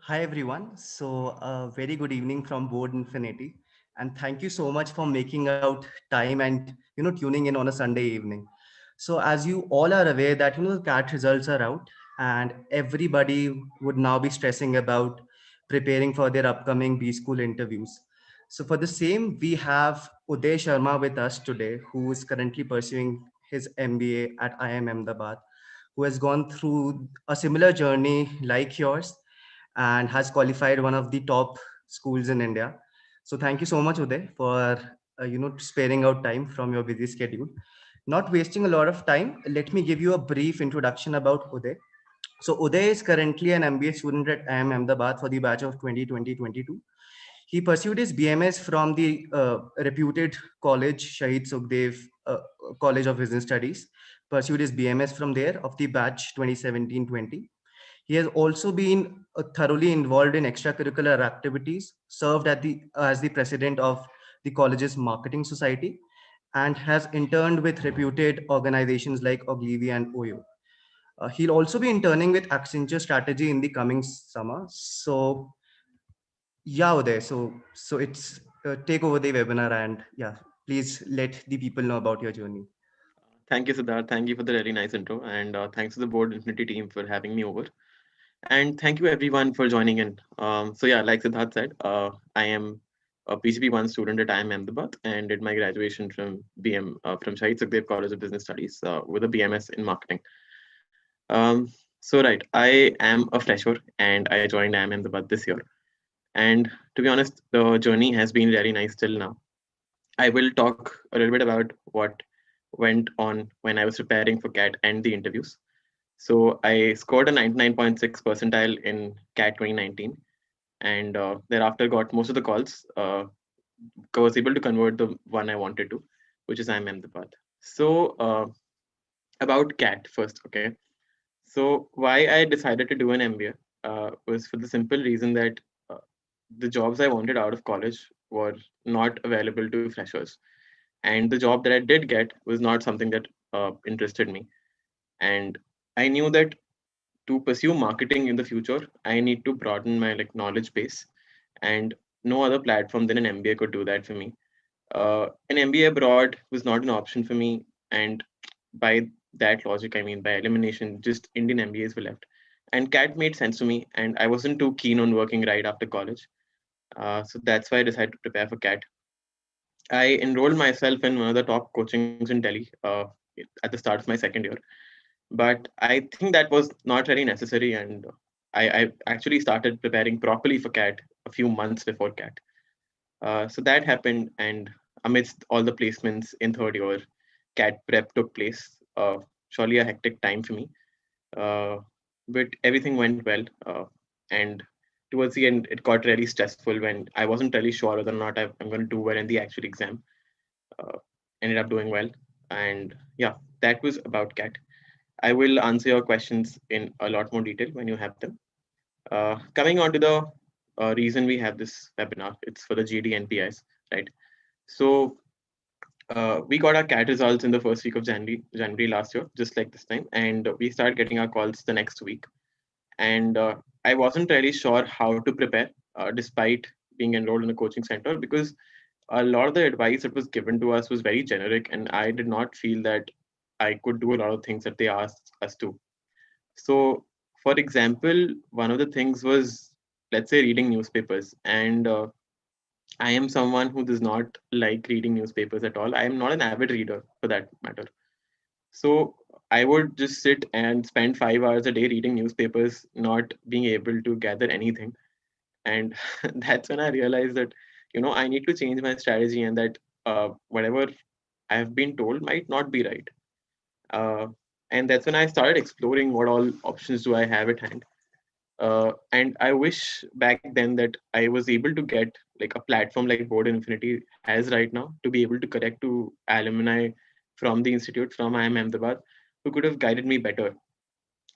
Hi everyone. Very good evening from Board Infinity, and thank you so much for making out time and tuning in on a Sunday evening. So, as you all are aware that the CAT results are out, and everybody would now be stressing about preparing for their upcoming B school interviews. So, for the same, we have Uday Sharma with us today, who is currently pursuing his MBA at IIM Ahmedabad, who has gone through a similar journey like yours and has qualified one of the top schools in India. So thank you so much, Uday, for sparing out time from your busy schedule. Not wasting a lot of time, let me give you a brief introduction about Uday. So Uday is currently an MBA student at IIM Ahmedabad for the batch of 2020-22. He pursued his BMS from the reputed college, Shahid Sukhdev College of Business Studies. Pursued his BMS from there of the batch 2017-20. He has also been thoroughly involved in extracurricular activities, served as the president of the college's marketing society, and has interned with reputed organizations like Ogilvy and Oyo. He'll also be interning with Accenture Strategy in the coming summer. So, yeah, Uday. So it's take over the webinar and yeah, please let the people know about your journey. Thank you, Siddharth. Thank you for the really nice intro, and thanks to the Board Infinity team for having me over. And thank you everyone for joining in. Like Siddharth said, I am a PGP one student at IIM Ahmedabad and did my graduation from from Shahid Sukhdev College of Business Studies with a BMS in marketing. Um, I am a fresher and I joined IIM Ahmedabad this year. And to be honest, the journey has been very nice till now. I will talk a little bit about what went on when I was preparing for CAT and the interviews. So I scored a 99.6 percentile in CAT 2019, and thereafter got most of the calls. Was able to convert the one I wanted to, which is IIM Ahmedabad. So about CAT first, okay. So why I decided to do an MBA was for the simple reason that uh, the jobs I wanted out of college were not available to freshers, and the job that I did get was not something that interested me. And I knew that to pursue marketing in the future, I need to broaden my knowledge base, and no other platform than an MBA could do that for me. An MBA abroad was not an option for me, and by that logic, I mean by elimination, just Indian MBAs were left. And CAT made sense to me, and I wasn't too keen on working right after college. So that's why I decided to prepare for CAT. I enrolled myself in one of the top coachings in Delhi at the start of my second year, but I think that was not very necessary, and I actually started preparing properly for CAT a few months before CAT. So that happened, and amidst all the placements in third year, CAT prep took place. Surely a hectic time for me, uh, but everything went well. And towards the end, it got really stressful when I wasn't really sure whether or not I'm going to do well in the actual exam. Uh, Ended up doing well, and yeah, that was about CAT. I will answer your questions in a lot more detail when you have them. Coming on to the reason we have this webinar, it's for the GD NPIs, right? So we got our CAT results in the first week of January last year, just like this time, and we started getting our calls the next week. And I wasn't really sure how to prepare, despite being enrolled in a coaching center, because a lot of the advice that was given to us was very generic, and I did not feel that I could do a lot of things that they asked us to. So, for example, one of the things was, let's say, reading newspapers. And I am someone who does not like reading newspapers at all. I am not an avid reader for that matter. So, I would just sit and spend 5 hours a day reading newspapers, not being able to gather anything. And that's when I realized that, I need to change my strategy, and that whatever I have been told might not be right. Uh, and that's when I started exploring what all options do I have at hand. And I wish back then that I was able to get like a platform like Board Infinity has right now, to be able to connect to alumni from the institute, from IIM Ahmedabad, who could have guided me better.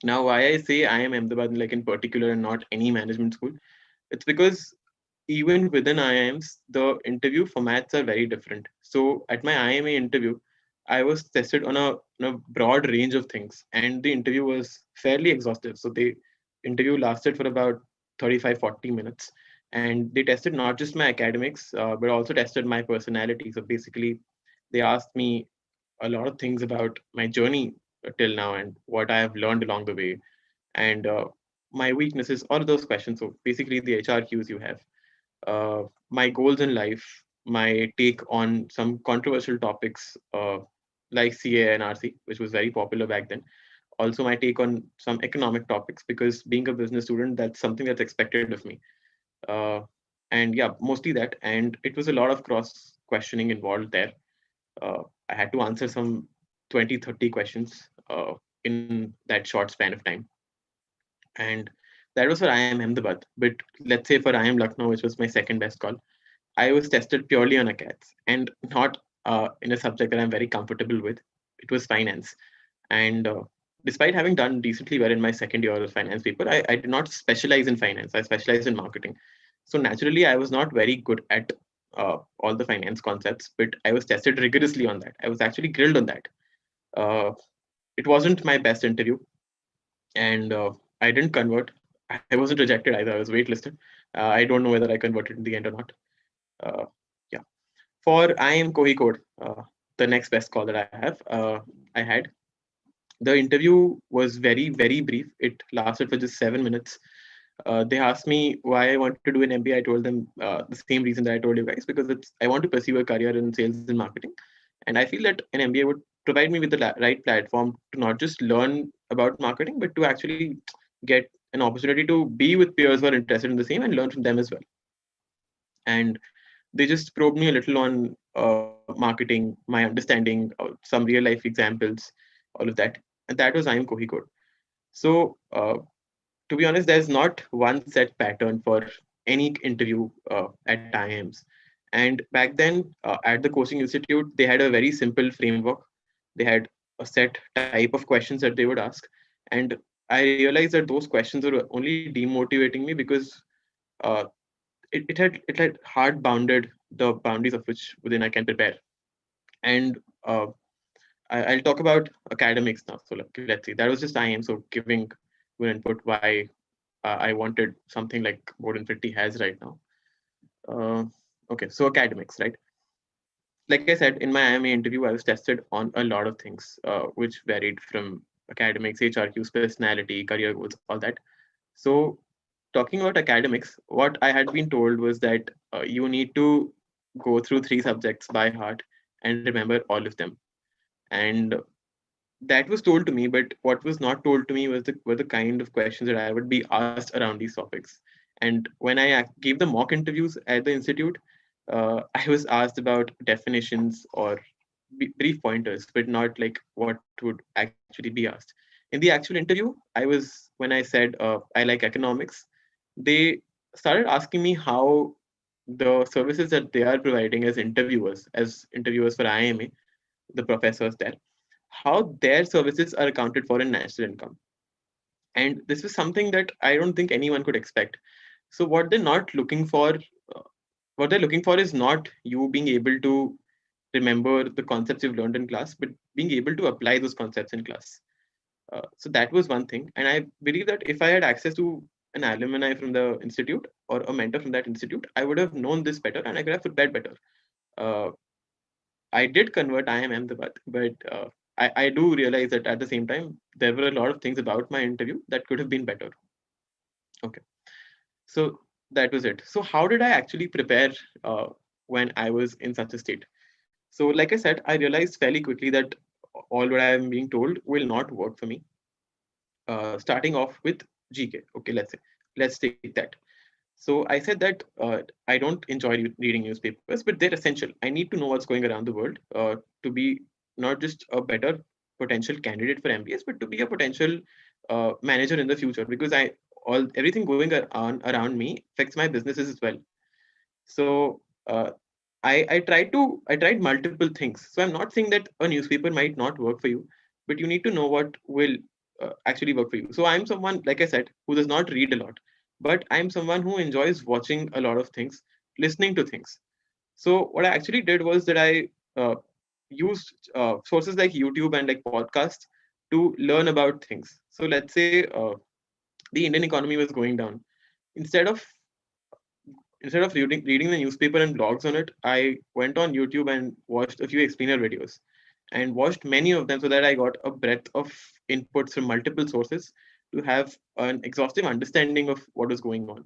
Now, why I say IIM Ahmedabad like in particular and not any management school, it's because even within IIMs, the interview formats are very different. So at my IMA interview, I was tested on a broad range of things, and the interview was fairly exhaustive. So the interview lasted for about 35-40 minutes, and they tested not just my academics, but also tested my personality. So basically, they asked me a lot of things about my journey till now and what I have learned along the way, and my weaknesses, all of those questions. So basically, the HR cues you have, my goals in life, my take on some controversial topics like CA and RC, which was very popular back then. Also, my take on some economic topics, because being a business student, that's something that's expected of me. Uh, and yeah, mostly that. And it was a lot of cross questioning involved there. I had to answer some 20, 30 questions in that short span of time. And that was for IIM Ahmedabad. But let's say for IIM Lucknow, which was my second best call, I was tested purely on accounts and not in a subject that I'm very comfortable with. It was finance. And despite having done decently well in my second year of finance paper, I did not specialize in finance. I specialized in marketing. So naturally, I was not very good at all the finance concepts, but I was tested rigorously on that. I was actually grilled on that. Uh, it wasn't my best interview, and I didn't convert. I wasn't rejected either. I was waitlisted. I don't know whether I converted in the end or not. Uh, yeah. For IIM Kohikode, the next best call that I had. The interview was very, very brief. It lasted for just 7 minutes. They asked me why I want to do an MBA. I told them the same reason that I told you guys, because I want to pursue a career in sales and marketing, and I feel that an MBA would provide me with the right platform to not just learn about marketing, but to actually get an opportunity to be with peers who are interested in the same and learn from them as well. And they just probed me a little on marketing, my understanding, some real life examples, all of that. And that was IIM Kohikode. So, to be honest, there's not one set pattern for any interview at IIMs. And back then, at the coaching institute, they had a very simple framework. They had a set type of questions that they would ask. And I realized that those questions were only demotivating me because uh, it had hard bounded the boundaries of which within I can prepare. And I'll talk about academics now. So let's see. That was just IIM. So giving good input why I wanted something like Board Infinity has right now. Uh, okay, so academics, right? Like I said, in my IMA interview, I was tested on a lot of things, which varied from academics, HRQs, personality, career goals, all that. So talking about academics, what I had been told was that you need to go through three subjects by heart and remember all of them. And that was told to me, but what was not told to me were the kind of questions that I would be asked around these topics. And when I gave the mock interviews at the institute, I was asked about definitions or brief pointers, but not like what would actually be asked. In the actual interview, when I said I like economics, they started asking me how the services that they are providing as interviewers for IMA, the professors there, how their services are accounted for in national income. And this is something that I don't think anyone could expect. So uh, what they're looking for is not you being able to remember the concepts you've learned in class, but being able to apply those concepts in class. So that was one thing. And I believe that if I had access to an alumni from the institute or a mentor from that institute, I would have known this better and I could have prepared better. Uh, I did convert IIM Ahmedabad, but I do realize that at the same time, there were a lot of things about my interview that could have been better. Okay. So that was it. So, how did I actually prepare uh, when I was in such a state? So, like I said, I realized fairly quickly that all what I am being told will not work for me. Starting off with GK. Okay, let's take that. So I said that I don't enjoy reading newspapers, but they're essential. I need to know what's going around the world to be not just a better potential candidate for MBS, but to be a potential manager in the future. Because all everything going on around me affects my businesses as well. So I tried multiple things. So I'm not saying that a newspaper might not work for you, but you need to know what will actually work for you. So I'm someone, like I said, who does not read a lot, but I'm someone who enjoys watching a lot of things, listening to things. So what I actually did was that I used sources like YouTube and like podcasts to learn about things. So let's say the Indian economy was going down. instead of reading the newspaper and blogs on it, I went on YouTube and watched a few explainer videos and watched many of them so that I got a breadth of inputs from multiple sources to have an exhaustive understanding of what was going on.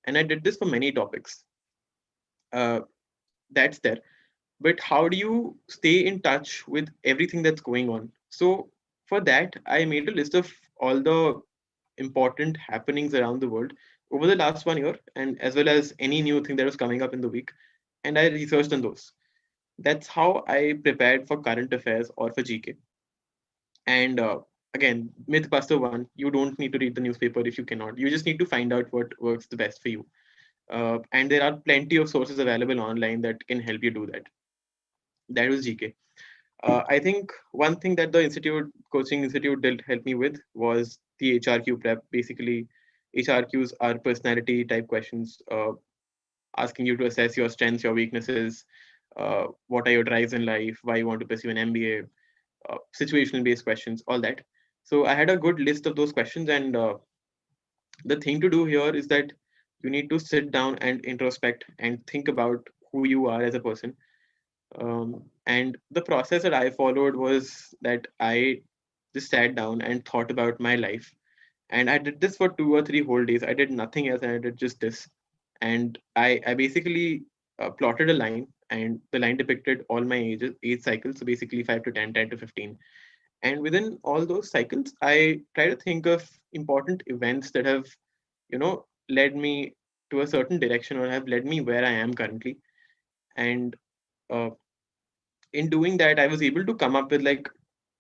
And I did this for many topics. Uh, that's there. But how do you stay in touch with everything that's going on? So for that, I made a list of all the important happenings around the world over the last 1 year, and as well as any new thing that was coming up in the week. And I researched on those. That's how I prepared for current affairs or for GK. And again, Mythbuster one, you don't need to read the newspaper if you cannot. You just need to find out what works the best for you. And there are plenty of sources available online that can help you do that. That was GK. I think one thing that the coaching institute did help me with was the HRQ prep. Basically, HRQs are personality type questions, asking you to assess your strengths, your weaknesses, what are your drives in life, why you want to pursue an MBA, situational based questions, all that. So I had a good list of those questions, and the thing to do here is that you need to sit down and introspect and think about who you are as a person. And the process that I followed was that I just sat down and thought about my life. And I did this for 2 or 3 whole days. I did nothing else and I did just this. And I basically plotted a line, and the line depicted all my age cycles. So basically 5 to 10, 10 to 15. And within all those cycles, I try to think of important events that have, led me to a certain direction or have led me where I am currently. And uh, in doing that, I was able to come up with like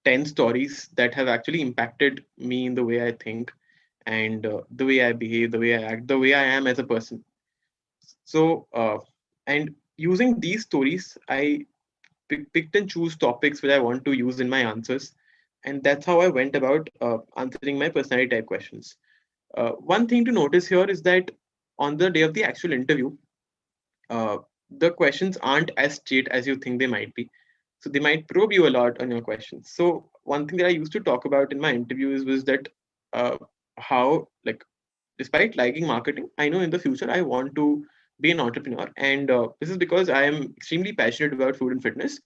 10 stories that have actually impacted me in the way I think and the way I behave, the way I act, the way I am as a person. So, and using these stories, I picked and choose topics which I want to use in my answers. And that's how I went about answering my personality type questions. One thing to notice here is that on the day of the actual interview, uh, the questions aren't as straight as you think they might be. So they might probe you a lot on your questions. So one thing that I used to talk about in my interviews was that how, like, despite liking marketing, I know in the future I want to be an entrepreneur, and this is because I am extremely passionate about food and fitness.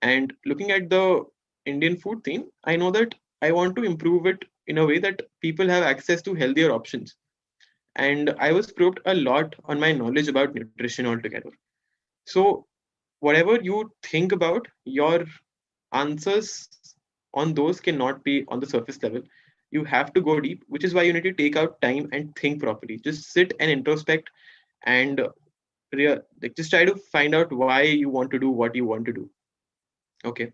And looking at the Indian food theme, I know that I want to improve it in a way that people have access to healthier options. And I was probed a lot on my knowledge about nutrition altogether. So, whatever you think about, your answers on those cannot be on the surface level. You have to go deep, which is why you need to take out time and think properly. Just sit and introspect and like just try to find out why you want to do what you want to do. Okay,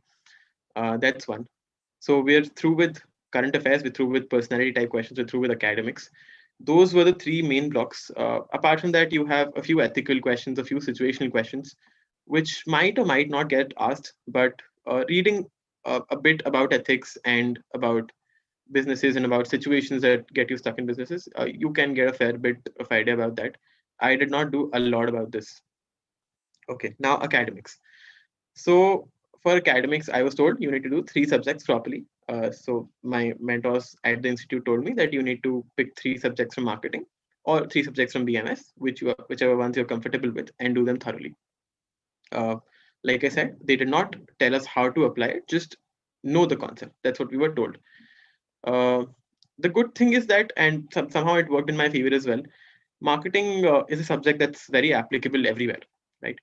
that's one. So we're through with current affairs, we're through with personality type questions, we're through with academics. Those were the three main blocks. Apart from that, you have a few ethical questions, a few situational questions, which might or might not get asked. But reading a bit about ethics and about businesses and about situations that get you stuck in businesses, you can get a fair bit of idea about that. I did not do a lot about this. Okay, now academics. So for academics, I was told you need to do 3 subjects properly. So my mentors at the institute told me that you need to pick 3 subjects from marketing or 3 subjects from BMS, whichever ones you're comfortable with, and do them thoroughly. Uh, like I said, they did not tell us how to apply it; just know the concept. That's what we were told. Uh, the good thing is that, and somehow it worked in my favor as well. Marketing is a subject that's very applicable everywhere, right?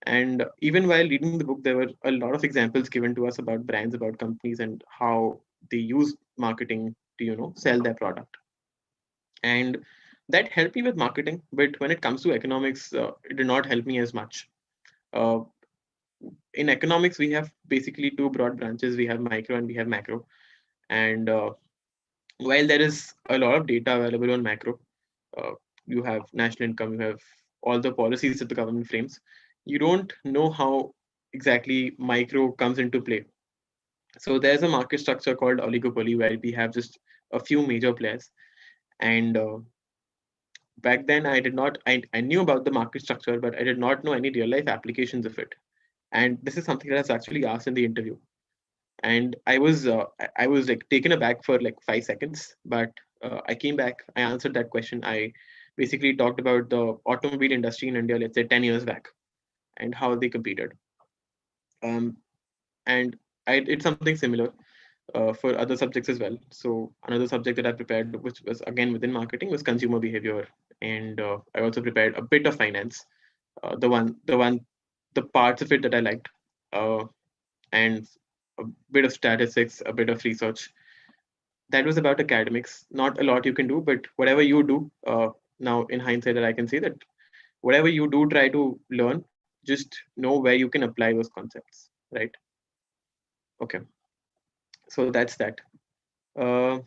And even while reading the book, there were a lot of examples given to us about brands, about companies, and how they use marketing to, sell their product. And that helped me with marketing. But when it comes to economics, it did not help me as much. Uh, in economics, we have basically 2 broad branches. We have micro and we have macro. And while there is a lot of data available on macro, uh, you have national income, you have all the policies that the government frames. You don't know how exactly micro comes into play. So there's a market structure called oligopoly where we have just a few major players. And back then, I knew about the market structure, but I did not know any real life applications of it. And this is something that I was actually asked in the interview. And I was like taken aback for like 5 seconds, but I came back. I answered that question. I basically talked about the automobile industry in India, let's say 10 years back, and how they competed. Um, and it's something similar for other subjects as well. So another subject that I prepared, which was again within marketing, was consumer behavior, and I also prepared a bit of finance, the parts of it that I liked, uh, and a bit of statistics, a bit of research. That was about academics. Not a lot you can do, but whatever you do, now in hindsight, that I can say that whatever you do, try to learn. Just know where you can apply those concepts, right? Okay, so that's that. Uh,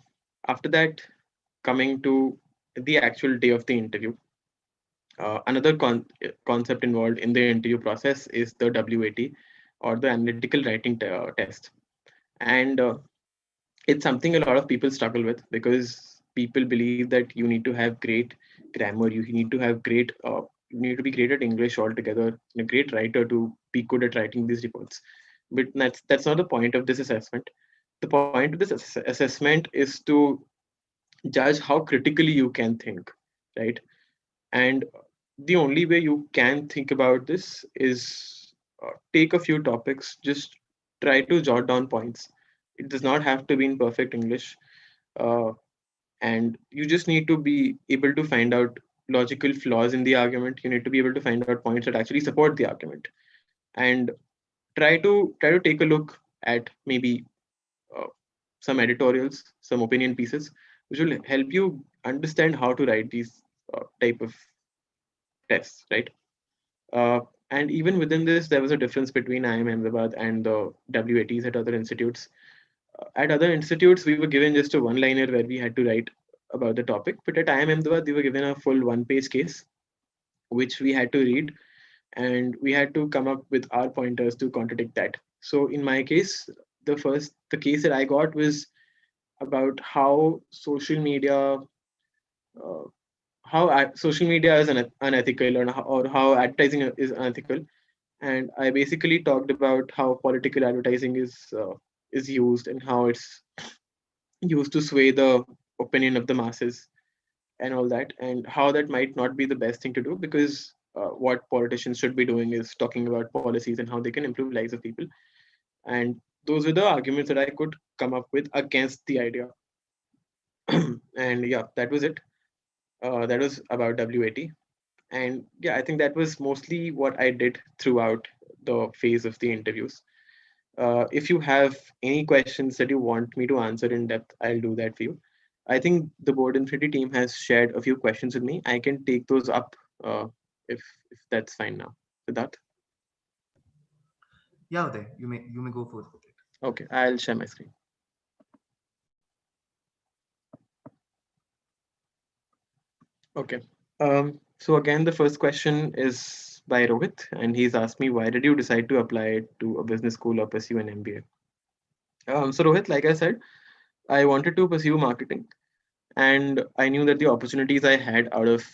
After that, coming to the actual day of the interview, another concept involved in the interview process is the WAT, or the analytical writing test. And it's something a lot of people struggle with, because people believe that you need to have great grammar, you need to have you need to be great at English altogether, and a great writer to be good at writing these reports. But that's not the point of this assessment. The point of this assessment is to judge how critically you can think, right? And the only way you can think about this is take a few topics, just try to jot down points. It does not have to be in perfect English. uh, and you just need to be able to find out logical flaws in the argument. You need to be able to find out points that actually support the argument, and try to take a look at maybe uh, some editorials, some opinion pieces, which will help you understand how to write these type of tests, right? Uh, and even within this, there was a difference between IIM Ahmedabad and the WATs at other institutes. At other institutes, we were given just a one-liner where we had to write about the topic, but at IIM Ahmedabad, we were given a full one-page case, which we had to read, and we had to come up with our pointers to contradict that. So in my case, the case that I got was about uh, how social media is unethical, or how advertising is unethical. And I basically talked about how political advertising is used, and how it's used to sway the opinion of the masses and all that, and how that might not be the best thing to do, because what politicians should be doing is talking about policies and how they can improve lives of people. And those were the arguments that I could come up with against the idea. And yeah, that was it. That was about WAT. And yeah, I think that was mostly what I did throughout the phase of the interviews. If you have any questions that you want me to answer in depth, I'll do that for you. I think the Board Infinity team has shared a few questions with me. I can take those up uh, if that's fine now. With that, Yeah, Uday, you may go forth with it. okay, I'll share my screen. Okay. So again, the first question is by Rohit, and he's asked me, why did you decide to apply to a business school or pursue an MBA? So Rohit, like I said, I wanted to pursue marketing, and I knew that the opportunities I had out of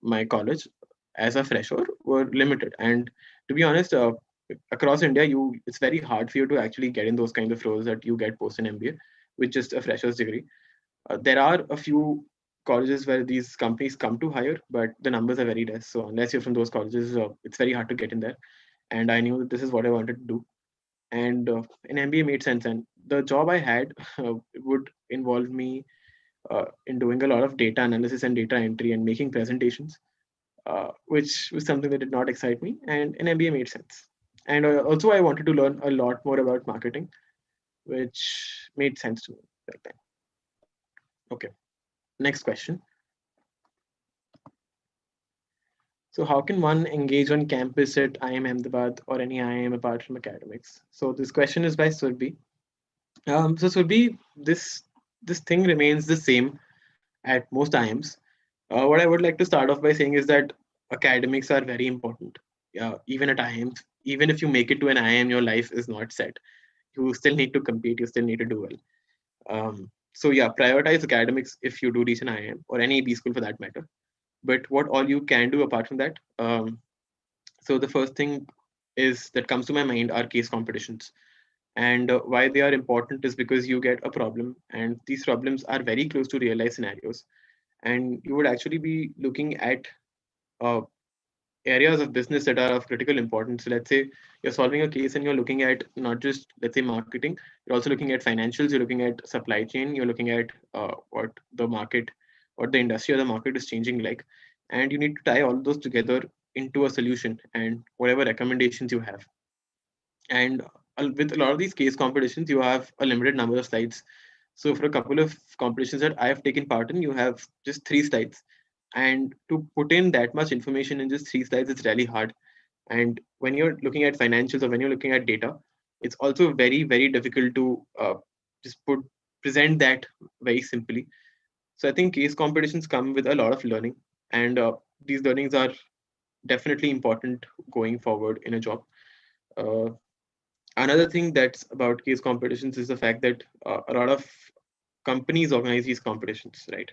my college as a fresher were limited. And to be honest, across India, you it's very hard for you to actually get in those kind of roles that you get post an MBA with just a fresher's degree. There are a few colleges where these companies come to hire, but the numbers are very less. So unless you're from those colleges, it's very hard to get in there. And I knew that this is what I wanted to do, and an MBA made sense. And the job I had would involve me in doing a lot of data analysis and data entry and making presentations, which was something that did not excite me. And an MBA made sense. And also, I wanted to learn a lot more about marketing, which made sense to me back then. Okay, next question. So, how can one engage on campus at IIM Ahmedabad or any IIM apart from academics? So, this question is by Surbi. So, Surbi, this thing remains the same at most IIMs. What I would like to start off by saying is that academics are very important. Even at IIMs, even if you make it to an IIM, your life is not set. You still need to compete. You still need to do well. So yeah, prioritize academics if you do reach an IIM or any B school for that matter. But what all you can do apart from that? So the first thing is that comes to my mind are case competitions. And why they are important is because you get a problem, and these problems are very close to real life scenarios. and you would actually be looking at uh, areas of business that are of critical importance. So let's say you're solving a case and you're looking at not just, let's say, marketing, you're also looking at financials, you're looking at supply chain, you're looking at what the market, what the industry or the market is changing like. And you need to tie all those together into a solution and whatever recommendations you have. And with a lot of these case competitions, you have a limited number of slides. So for a couple of competitions that I have taken part in, you have just 3 slides, and to put in that much information in just 3 slides, it's really hard. And when you're looking at financials or when you're looking at data, it's also very, very difficult to just present that very simply. So I think case competitions come with a lot of learning, and these learnings are definitely important going forward in a job. uh, Another thing that's about case competitions is the fact that a lot of companies organize these competitions, right?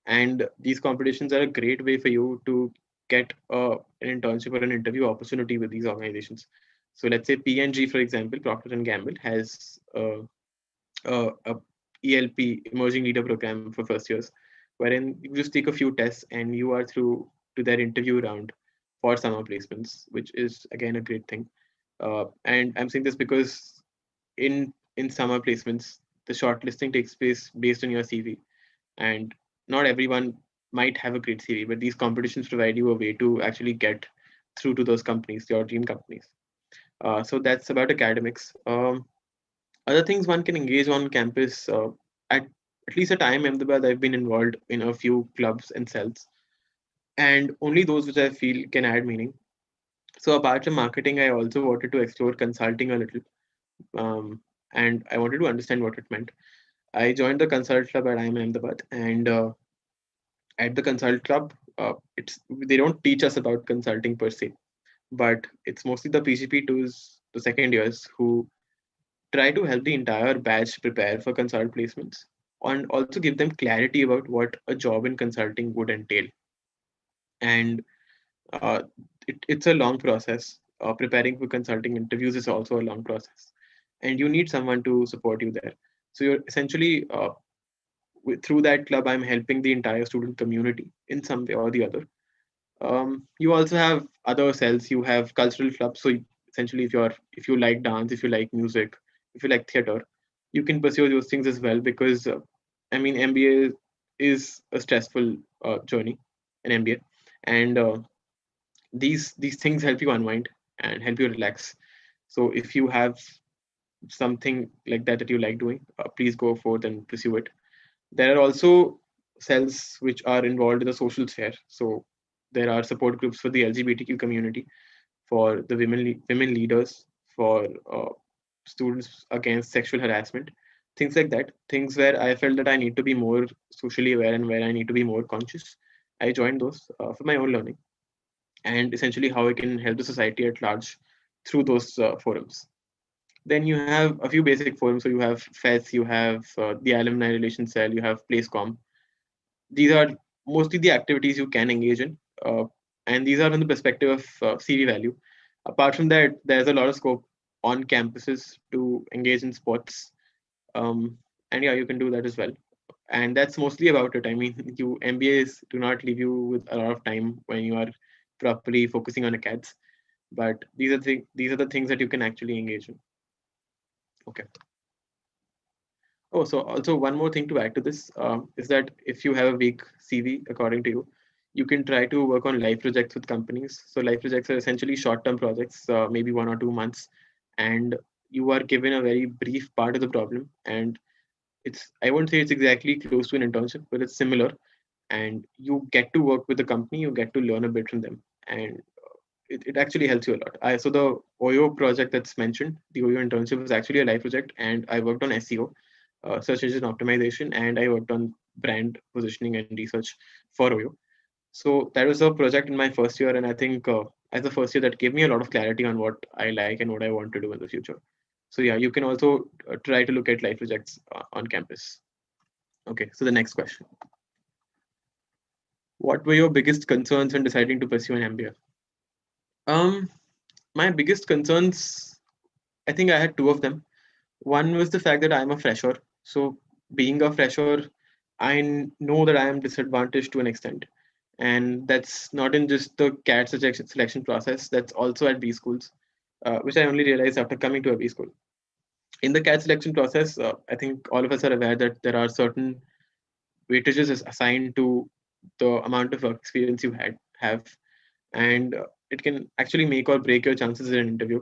And these competitions are a great way for you to get an internship or an interview opportunity with these organizations. So let's say PNG, for example, Procter and Gamble has a ELP, Emerging Leader Program for first years, wherein you just take a few tests and you are through to their interview round for summer placements, which is again a great thing. And I'm saying this because in summer placements, the shortlisting takes place based on your CV, and not everyone might have a great CV, but these competitions provide you a way to actually get through to those companies, your dream companies. So that's about academics. Other things one can engage on campus. At least at IIM Ahmedabad, I've been involved in a few clubs and cells, and only those which I feel can add meaning. So apart from marketing, I also wanted to explore consulting a little, um, and I wanted to understand what it meant. I joined the consult club at IIM Ahmedabad, and at the consult club, it's they don't teach us about consulting per se, but it's mostly the PGP2s, the second years, who try to help the entire batch prepare for consult placements and also give them clarity about what a job in consulting would entail. And uh, it's a long process. Preparing for consulting interviews is also a long process, and you need someone to support you there. So you're essentially through that club, I'm helping the entire student community in some way or the other. You also have other cells. You have cultural clubs. So essentially, if you like dance, if you like music, if you like theater, you can pursue those things as well. Because I mean, MBA is a stressful journey, an MBA, and these things help you unwind and help you relax. So if you have something like that that you like doing, please go forth and pursue it. There are also cells which are involved in the social sphere. So there are support groups for the LGBTQ community, for the women leaders, for students against sexual harassment, things like that. Things where I felt that I need to be more socially aware and where I need to be more conscious. I joined those for my own learning and essentially how I can help the society at large through those forums. Then you have a few basic forums. So you have FES, you have the alumni relations cell, you have PlaceCom. These are mostly the activities you can engage in, and these are from the perspective of CV value. Apart from that, there's a lot of scope on campuses to engage in sports, and yeah, you can do that as well. And that's mostly about it. I mean, you MBAs do not leave you with a lot of time when you are properly focusing on acads, but these are the things that you can actually engage in. Okay. Oh, so also one more thing to add to this is that if you have a weak CV, according to you, you can try to work on live projects with companies. So live projects are essentially short-term projects, maybe 1 or 2 months, and you are given a very brief part of the problem. And it's I won't say it's exactly close to an internship, but it's similar. And you get to work with the company, you get to learn a bit from them, and it actually helps you a lot. So the Oyo project that's mentioned, the Oyo internship was actually a live project, and I worked on SEO, search engine optimization, and I worked on brand positioning and research for Oyo. So that was a project in my first year, and I think as the first year that gave me a lot of clarity on what I like and what I want to do in the future. So yeah, you can also try to look at live projects on campus. Okay, so the next question: what were your biggest concerns when deciding to pursue an MBA? Um, my biggest concerns, I think I had two of them. One was the fact that I'm a fresher. So being a fresher, know that I am disadvantaged to an extent, and that's not in just the CAT selection process. That's also at B schools, which I only realized after coming to a B school. In the CAT selection process, I think all of us are aware that there are certain weightages is assigned to the amount of work experience you have, and it can actually make or break your chances in an interview.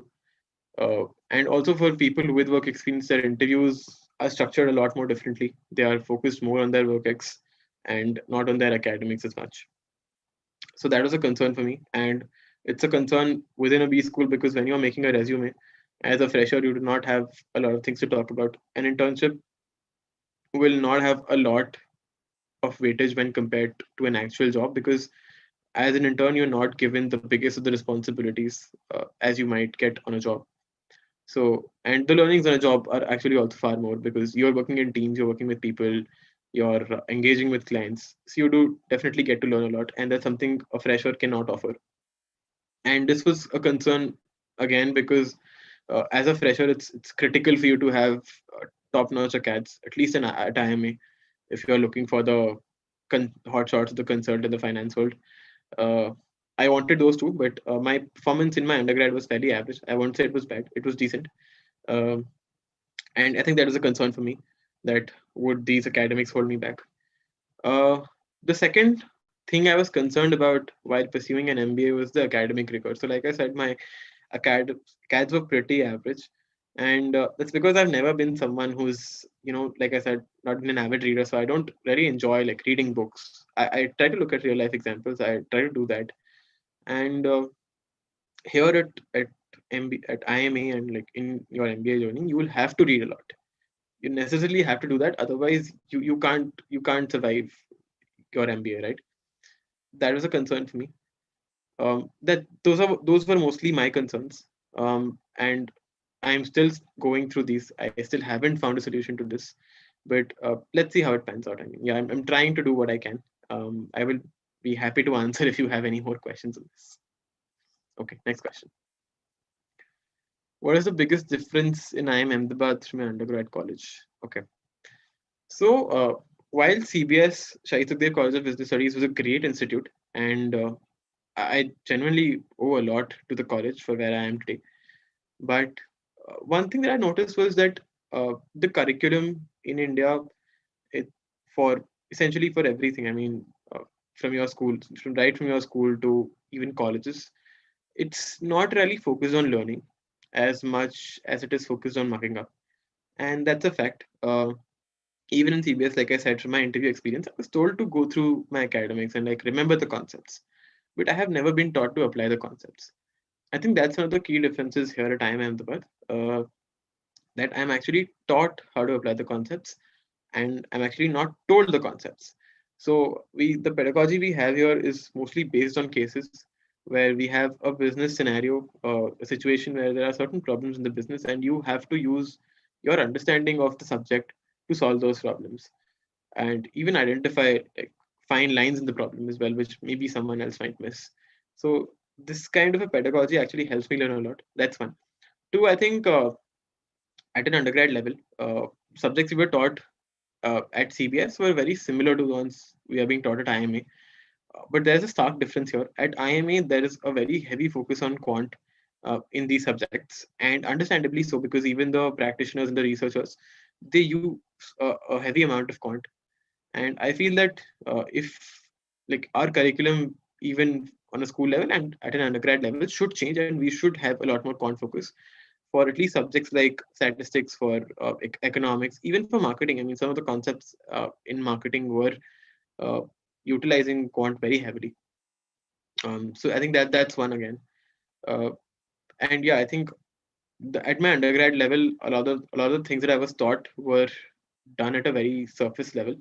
And also for people with work experience, their interviews are structured a lot more differently. They are focused more on their work ex and not on their academics as much. So that was a concern for me, and it's a concern within a B school because when you're making a resume as a fresher, you do not have a lot of things to talk about. An internship will not have a lot of weightage when compared to an actual job because as an intern you're not given the biggest of the responsibilities as you might get on a job. So and the learnings on a job are actually also far more because you're working in teams, you're working with people, you're engaging with clients, so you do definitely get to learn a lot, and that's something a fresher cannot offer. And this was a concern again because as a fresher it's critical for you to have top notch acads at least at IMA if you're looking for the hot shots of the consult in the finance world. uh, I wanted those too, but my performance in my undergrad was fairly average. I won't say it was bad, it was decent. um, and I think that was a concern for me, that would these academics hold me back. uh, the second thing I was concerned about while pursuing an MBA was the academic rigor. So like I said, my acads were pretty average, and that's because I've never been someone who's, like I said, not been an avid reader, so I don't really enjoy like reading books. I try to look at real life examples, I try to do that. And here at IMA and like in your MBA journey, you will have to read a lot. You necessarily have to do that, otherwise you can't survive your MBA, right? That was a concern for me. That those were mostly my concerns, and I'm still going through these. I still haven't found a solution to this, but let's see how it pans out. I mean, yeah, I'm trying to do what I can. I will be happy to answer if you have any more questions on this. Okay, next question. What is the biggest difference in IIM Ahmedabad from your undergrad college? Okay, so while CBS Shahid Sukhdev College of Business Studies was a great institute, and I genuinely owe a lot to the college for where I am today. But one thing that I noticed was that the curriculum in India, it, for essentially for everything. I mean, from your school, from your school to even colleges, it's not really focused on learning as much as it is focused on marking up, and that's a fact. Even in CBS, like I said, from my interview experience, I was told to go through my academics and like remember the concepts, but I have never been taught to apply the concepts. I think that's one of the key differences here at IIM Ahmedabad, that I'm actually taught how to apply the concepts, and I'm actually not told the concepts. So the pedagogy we have here is mostly based on cases where we have a business scenario, a situation where there are certain problems in the business, and you have to use your understanding of the subject to solve those problems, and even identify like fine lines in the problem as well, which maybe someone else might miss. So this kind of a pedagogy actually helps me learn a lot. That's one. Two, I think at an undergrad level, subjects we were taught at CBS were very similar to the ones we are being taught at IMA. But there's a stark difference here. At IMA, there is a very heavy focus on quant in these subjects, and understandably so, because even the practitioners and the researchers, they use a heavy amount of quant. And I feel that if like our curriculum, even on a school level and at an undergrad level, should change, and we should have a lot more quant focus for at least subjects like statistics, for economics, even for marketing. I mean, some of the concepts in marketing were uh, utilizing quant very heavily. So I think that's one again. Uh, and yeah, I think at my undergrad level, a lot of things that I was taught were done at a very surface level,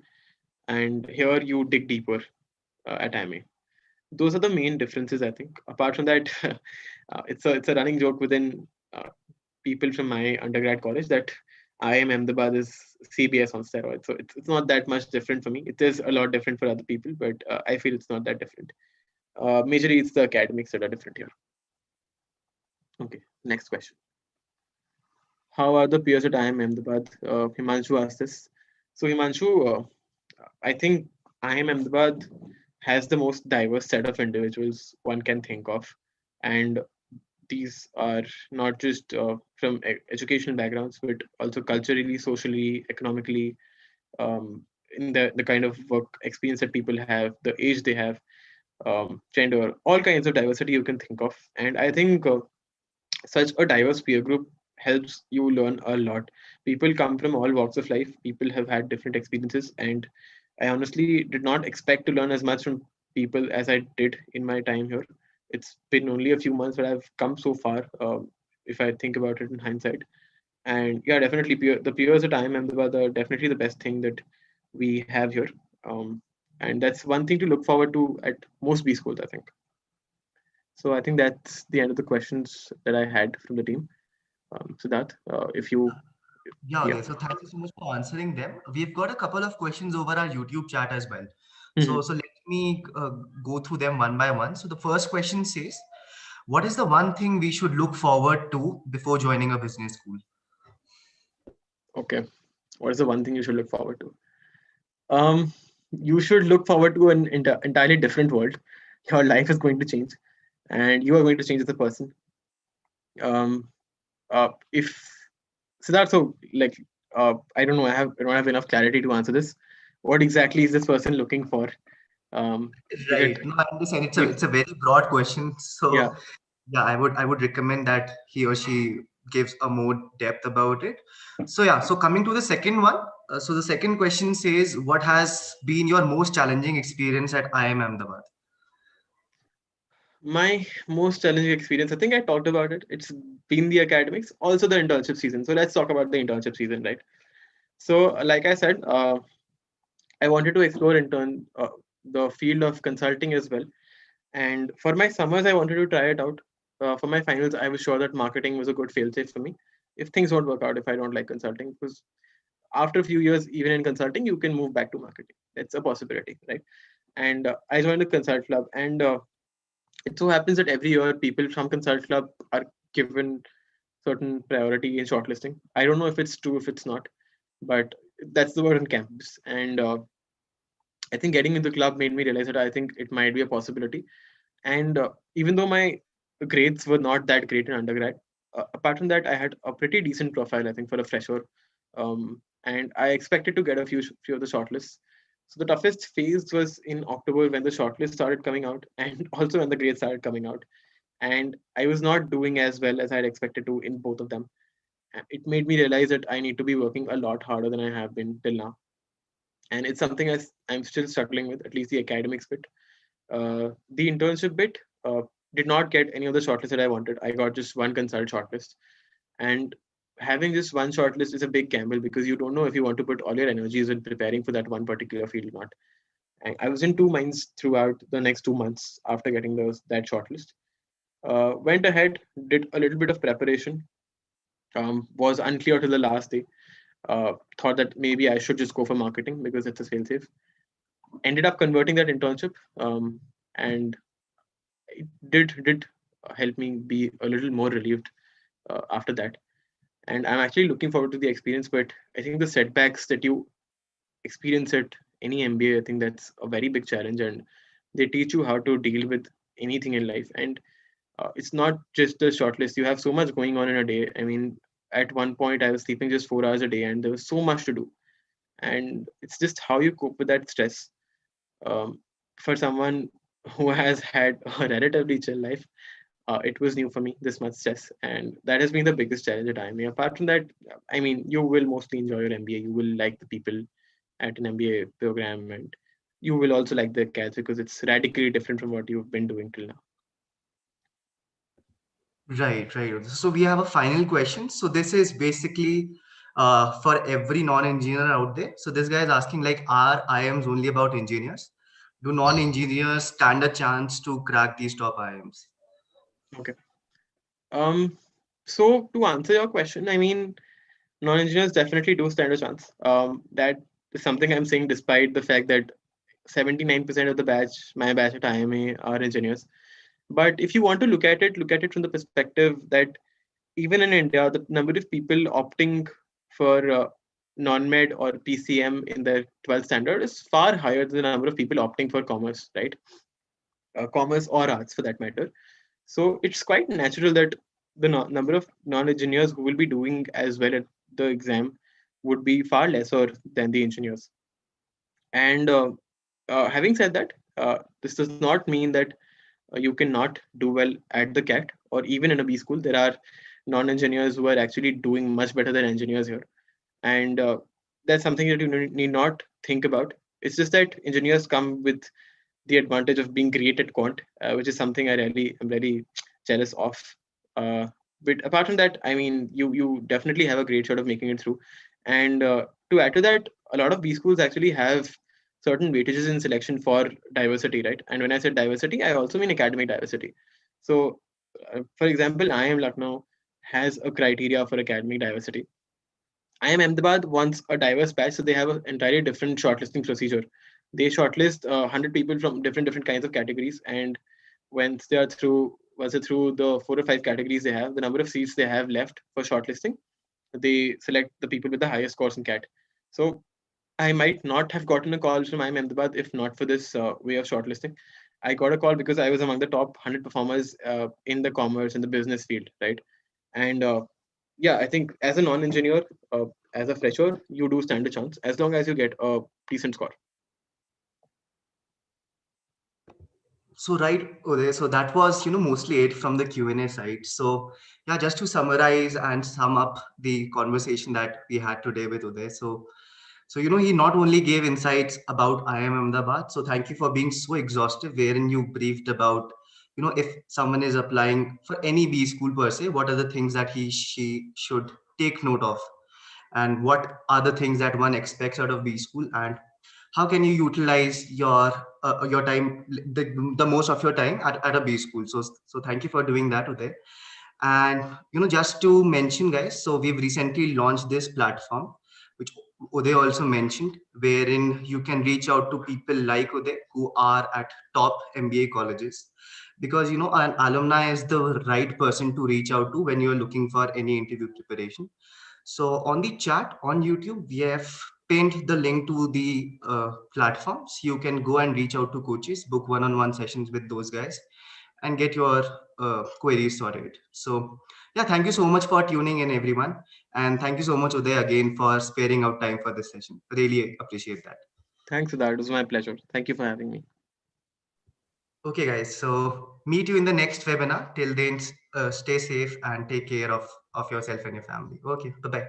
and here you dig deeper at IMA. Those are the main differences, I think. Apart from that, it's a running joke within people from my undergrad college that IIM Ahmedabad is CBS on steroids. So it's not that much different for me. It is a lot different for other people, but I feel it's not that different. Majorly, it's the academics that are different here. Okay, next question. How are the peers at IIM Ahmedabad? Himanshu asked this. So Himanshu, I think IIM Ahmedabad has the most diverse set of individuals one can think of, and these are not just from educational backgrounds, but also culturally, socially, economically, um, in the kind of work experience that people have, the age they have, gender, all kinds of diversity you can think of. And I think such a diverse peer group helps you learn a lot. People come from all walks of life, people have had different experiences, and I honestly did not expect to learn as much from people as I did in my time here. It's been only a few months, but I've come so far, if I think about it in hindsight. And yeah, definitely the peers at IIM Ahmedabad are definitely the best thing that we have here. Um, and that's one thing to look forward to at most B schools, I think. So I think that's the end of the questions that I had from the team. So that if you, Yeah, yeah. okay. So thank you so much for answering them. We've got a couple of questions over our YouTube chat as well. So, Mhm. so let me go through them one by one. So the first question says, what is the one thing we should look forward to before joining a business school? Okay. What is the one thing you should look forward to? Um, you should look forward to an entirely different world. Your life is going to change, and you are going to change as a person. Um, if so, that's so like I don't know. I don't have enough clarity to answer this. What exactly is this person looking for? Is Right. it No, I understand. if It's a very broad question. yeah. So yeah, I would recommend that he or she gives a more depth about it. So yeah, so coming to the second one. So the second question says, what has been your most challenging experience at IIM Ahmedabad? My most challenging experience, I think I talked about it. It's been the academics, also the internship season. So let's talk about the internship season, right? So, like I said, I wanted to explore the field of consulting as well. And for my summers, I wanted to try it out. For my finals, I was sure that marketing was a good fail-safe for me. If things won't work out, if I don't like consulting, because after a few years, even in consulting, you can move back to marketing. That's a possibility, right? And I joined the consult club, and it so happens that every year people from consult club are given certain priority in shortlisting. I don't know if it's true, if it's not, but that's the word on campus. And I think getting into the club made me realize that I think it might be a possibility. And even though my grades were not that great in undergrad, apart from that, I had a pretty decent profile, I think, for a fresher. And I expected to get a few of the shortlists. So the toughest phase was in October when the shortlist started coming out, and also when the grades started coming out. And I was not doing as well as I had expected to in both of them. And it made me realize that I need to be working a lot harder than I have been till now. And it's something I'm still struggling with, at least the academics bit. The internship bit did not get any of the shortlist that I wanted. I got just one consult shortlist. And having just one shortlist is a big gamble because you don't know if you want to put all your energies in preparing for that one particular field or not. And I was in two minds throughout the next 2 months after getting that shortlist. Went ahead, did a little bit of preparation, was unclear till the last day. Thought that maybe I should just go for marketing because it's a sales safe. Ended up converting that internship, and it did help me be a little more relieved after that. And I'm actually looking forward to the experience. But I think the setbacks that you experience at any MBA, I think that's a very big challenge, and they teach you how to deal with anything in life. And it's not just the shortlist. You have so much going on in a day. I mean, at one point I was sleeping just 4 hours a day, and there was so much to do. And it's just how you cope with that stress. Um, for someone who has had a relatively chill life, it was new for me, this much stress, and that has been the biggest challenge at IMA. Apart from that, I mean, you will mostly enjoy your MBA. You will like the people at an MBA program, and you will also like the cats because it's radically different from what you've been doing till now. Right, right. So we have a final question. So this is basically for every non-engineer out there. So this guy is asking like, are IIMs only about engineers? Do non-engineers stand a chance to crack these top IIMs? Okay. Um. So to answer your question, I mean, non-engineers definitely do stand a chance. That is something I'm saying despite the fact that 79% of the batch, my batch at IMA, are engineers. But if you want to look at it from the perspective that even in India, the number of people opting for non-med or PCM in their 12th standard is far higher than the number of people opting for commerce, right? Commerce or arts for that matter. So it's quite natural that the number of non-engineers who will be doing as well at the exam would be far lesser than the engineers. And having said that, this does not mean that you cannot do well at the CAT or even in a B school. There are non-engineers who are actually doing much better than engineers here, and that's something that you need not think about. It's just that engineers come with the advantage of being great at quant, which is something am really jealous of. Uh, but apart from that, I mean, you definitely have a great shot of making it through. And to add to that, a lot of B schools actually have certain weightages in selection for diversity, right? And when I said diversity, I also mean academic diversity. So, for example, IIM Lucknow has a criteria for academic diversity. IIM Ahmedabad wants a diverse batch, so they have an entirely different shortlisting procedure. They shortlist 100 people from different kinds of categories, and once they're through the 4 or 5 categories they have, the number of seats they have left for shortlisting, they select the people with the highest scores in CAT. So I might not have gotten a call from IIM Ahmedabad if not for this way of shortlisting. I got a call because I was among the top 100 performers in the commerce and the business field, right? And yeah, I think as a non-engineer, as a fresher, you do stand a chance as long as you get a decent score. So right, Uday, so that was, mostly it from the Q&A side. So yeah, just to summarize and sum up the conversation that we had today with Uday. So, he not only gave insights about IIM Ahmedabad, so thank you for being so exhaustive, wherein you briefed about, if someone is applying for any B school per se, what are the things that she should take note of, and what are the things that one expects out of B school, and how can you utilize your time, the most of your time at a B school. So thank you for doing that, Uday. And just to mention, guys, so we've recently launched this platform, which Uday also mentioned, wherein you can reach out to people like Uday who are at top MBA colleges, because an alumni is the right person to reach out to when you're looking for any interview preparation. So on the chat on YouTube, we have pinned the link to the platforms. You can go and reach out to coaches, book one-on-one sessions with those guys, and get your queries sorted. So yeah, thank you so much for tuning in, everyone. And thank you so much, Uday, again for sparing out time for this session. Really appreciate that. Thanks for that. It was my pleasure. Thank you for having me. Okay, guys. So meet you in the next webinar. Till then, stay safe and take care of yourself and your family. Okay, bye-bye.